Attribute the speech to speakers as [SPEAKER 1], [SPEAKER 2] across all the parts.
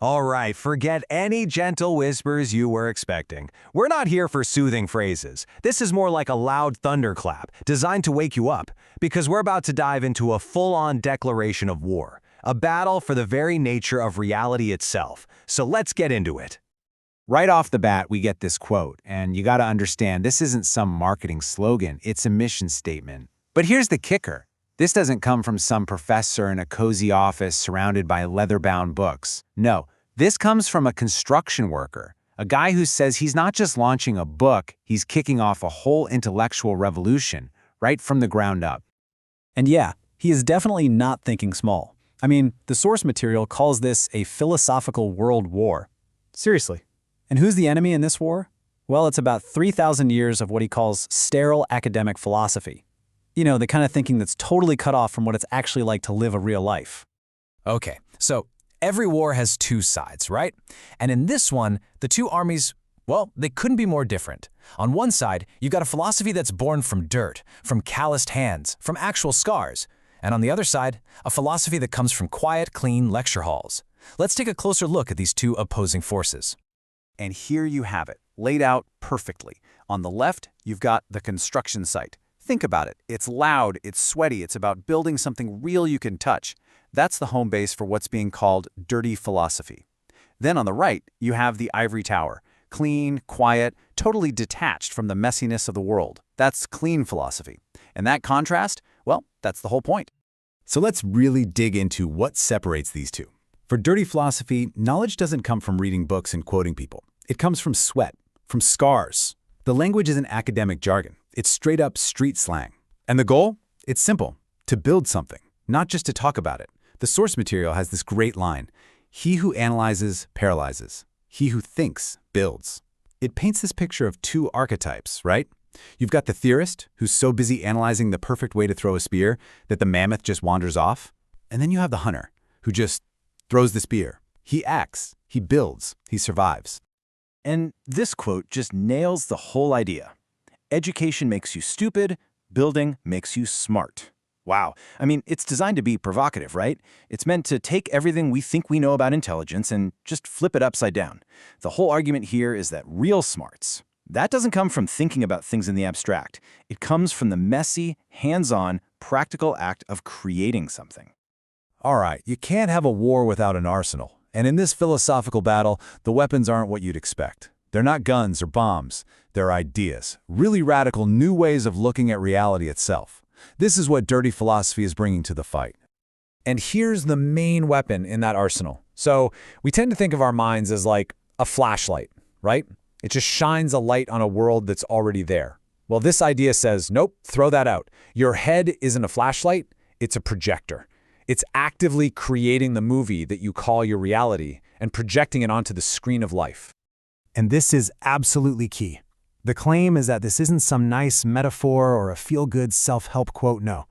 [SPEAKER 1] All right, forget any gentle whispers you were expecting. We're not here for soothing phrases. This is more like a loud thunderclap, designed to wake you up, because we're about to dive into a full-on declaration of war, a battle for the very nature of reality itself. So let's get into it.
[SPEAKER 2] Right off the bat, we get this quote, and you gotta understand, this isn't some marketing slogan, it's a mission statement. But here's the kicker. This doesn't come from some professor in a cozy office surrounded by leather-bound books. No, this comes from a construction worker, a guy who says he's not just launching a book, he's kicking off a whole intellectual revolution, right from the ground up.
[SPEAKER 3] And yeah, he is definitely not thinking small. I mean, the source material calls this a philosophical world war. Seriously. And who's the enemy in this war? Well, it's about 3,000 years of what he calls sterile academic philosophy. You know, the kind of thinking that's totally cut off from what it's actually like to live a real life.
[SPEAKER 4] Okay, so every war has two sides, right? And in this one, the two armies, well, they couldn't be more different. On one side, you've got a philosophy that's born from dirt, from calloused hands, from actual scars. And on the other side, a philosophy that comes from quiet, clean lecture halls. Let's take a closer look at these two opposing forces.
[SPEAKER 5] And here you have it, laid out perfectly. On the left, you've got the construction site. Think about it. It's loud, it's sweaty, it's about building something real you can touch. That's the home base for what's being called dirty philosophy. Then on the right, you have the ivory tower. Clean, quiet, totally detached from the messiness of the world. That's clean philosophy. And that contrast, well, that's the whole point.
[SPEAKER 6] So let's really dig into what separates these two. For dirty philosophy, knowledge doesn't come from reading books and quoting people. It comes from sweat, from scars. The language isn't academic jargon. It's straight up street slang. And the goal? It's simple, to build something, not just to talk about it. The source material has this great line, "He who analyzes, paralyzes. He who thinks, builds." It paints this picture of two archetypes, right? You've got the theorist, who's so busy analyzing the perfect way to throw a spear that the mammoth just wanders off. And then you have the hunter, who just throws the spear. He acts, he builds, he survives.
[SPEAKER 7] And this quote just nails the whole idea. Education makes you stupid, building makes you smart. Wow. I mean, it's designed to be provocative, right? It's meant to take everything we think we know about intelligence and just flip it upside down. The whole argument here is that real smarts, that doesn't come from thinking about things in the abstract. It comes from the messy, hands-on, practical act of creating something.
[SPEAKER 6] All right, you can't have a war without an arsenal. And in this philosophical battle, the weapons aren't what you'd expect. They're not guns or bombs. They're ideas, really radical new ways of looking at reality itself. This is what dirty philosophy is bringing to the fight.
[SPEAKER 2] And here's the main weapon in that arsenal. So we tend to think of our minds as like a flashlight, right? It just shines a light on a world that's already there. Well, this idea says, nope, throw that out. Your head isn't a flashlight, it's a projector. It's actively creating the movie that you call your reality and projecting it onto the screen of life.
[SPEAKER 8] And this is absolutely key. The claim is that this isn't some nice metaphor or a feel-good self-help quote, no.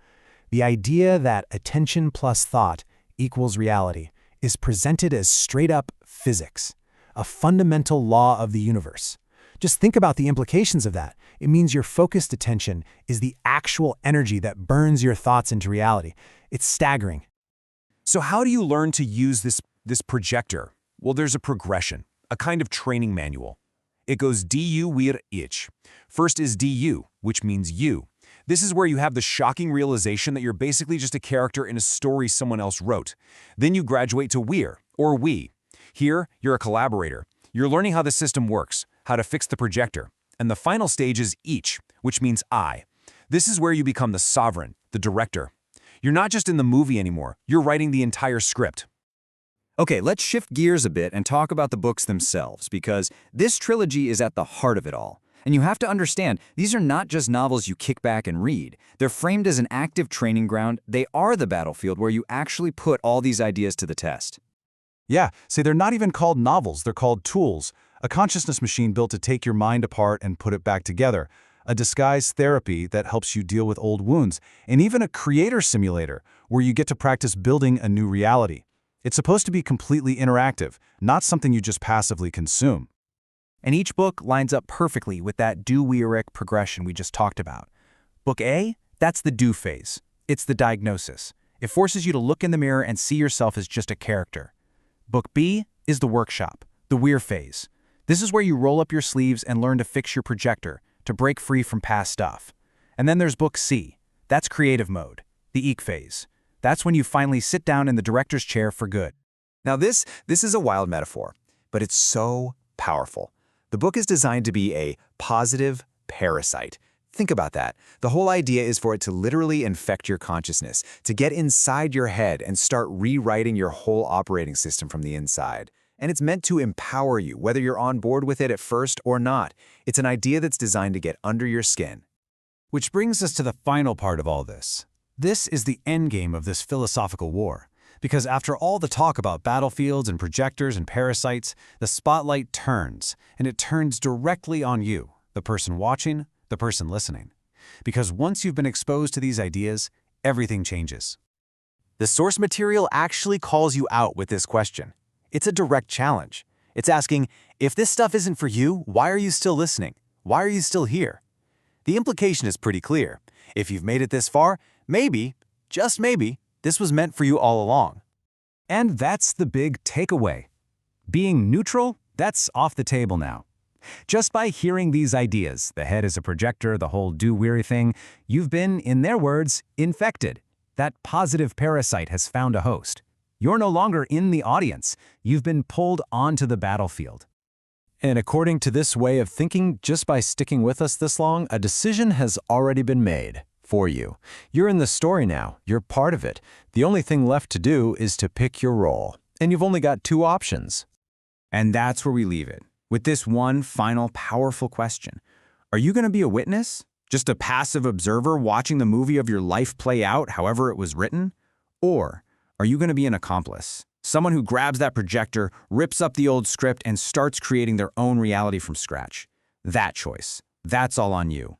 [SPEAKER 8] The idea that attention plus thought equals reality is presented as straight-up physics, a fundamental law of the universe. Just think about the implications of that. It means your focused attention is the actual energy that burns your thoughts into reality. It's staggering.
[SPEAKER 1] So how do you learn to use this projector? Well, there's a progression, a kind of training manual. It goes du wir ich. First is du, which means you. This is where you have the shocking realization that you're basically just a character in a story someone else wrote. Then you graduate to wir, or we. Here, you're a collaborator. You're learning how the system works, how to fix the projector. And the final stage is ich, which means I. This is where you become the sovereign, the director. You're not just in the movie anymore, you're writing the entire script.
[SPEAKER 7] Okay, let's shift gears a bit and talk about the books themselves, because this trilogy is at the heart of it all. And you have to understand, these are not just novels you kick back and read. They're framed as an active training ground. They are the battlefield where you actually put all these ideas to the test.
[SPEAKER 6] Yeah, see, they're not even called novels, they're called tools. A consciousness machine built to take your mind apart and put it back together. A disguised therapy that helps you deal with old wounds. And even a creator simulator where you get to practice building a new reality. It's supposed to be completely interactive, not something you just passively consume.
[SPEAKER 7] And each book lines up perfectly with that do-we-rick progression we just talked about. Book A, that's the do phase. It's the diagnosis. It forces you to look in the mirror and see yourself as just a character. Book B, is the workshop, the weir phase. This is where you roll up your sleeves and learn to fix your projector, to break free from past stuff. And then there's book C. That's creative mode, the eek phase. That's when you finally sit down in the director's chair for good.
[SPEAKER 2] Now this is a wild metaphor, but it's so powerful. The book is designed to be a positive parasite. Think about that. The whole idea is for it to literally infect your consciousness, to get inside your head and start rewriting your whole operating system from the inside. And it's meant to empower you, whether you're on board with it at first or not. It's an idea that's designed to get under your skin.
[SPEAKER 3] Which brings us to the final part of all this. This is the endgame of this philosophical war. Because after all the talk about battlefields and projectors and parasites, the spotlight turns, and it turns directly on you, the person watching, the person listening. Because once you've been exposed to these ideas, everything changes.
[SPEAKER 2] The source material actually calls you out with this question. It's a direct challenge. It's asking, if this stuff isn't for you, why are you still listening? Why are you still here? The implication is pretty clear. If you've made it this far, maybe, just maybe, this was meant for you all along.
[SPEAKER 3] And that's the big takeaway. Being neutral, that's off the table now. Just by hearing these ideas, the head is a projector, the whole do-weary thing, you've been, in their words, infected. That positive parasite has found a host. You're no longer in the audience. You've been pulled onto the battlefield. And according to this way of thinking, just by sticking with us this long, a decision has already been made for you. You're in the story now. You're part of it. The only thing left to do is to pick your role. And you've only got two options.
[SPEAKER 2] And that's where we leave it, with this one final powerful question. Are you going to be a witness? Just a passive observer watching the movie of your life play out however it was written? Or are you going to be an accomplice? Someone who grabs that projector, rips up the old script, and starts creating their own reality from scratch. That choice, that's all on you.